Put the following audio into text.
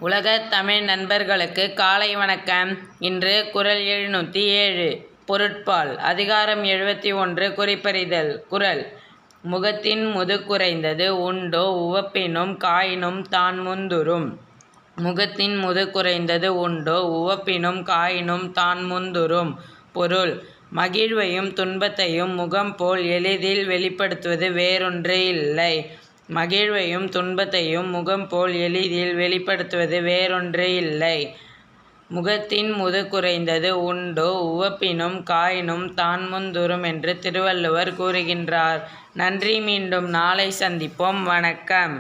உலகத் தமிழ் நண்பர்களுக்கு காலை வணக்கம். இன்று குறள் 707 பொருட்பால் அதிகாரம் 71 குறிப்பறிதல். குறள்: முகத்தின் முதுகுறைந்தது உண்டோ உவப்பினும் காயினும் தான் முந்துறும். முகத்தின் முதுகுறைந்தது உண்டோ உவப்பினும் காயினும் தான் முந்துறும். பொருள்: மகிழ்வையும் துன்பத்தையும் முகம்போல் எளிதில் வெளிப்படுத்துவது வேறொன்று இல்லை. மகிழ்வையும் துன்பத்தையும் முகம்போல் எளிதில் வெளிப்படுத்துவது வேறொன்று இல்லை. முகத்தின் முதுகுறைந்தது உண்டோ உவப்பினும் காயினும் தான் முந்துறும் என்று திருவள்ளுவர் கூறுகின்றார். நன்றி. மீண்டும் நாளை சந்திப்போம். வணக்கம்.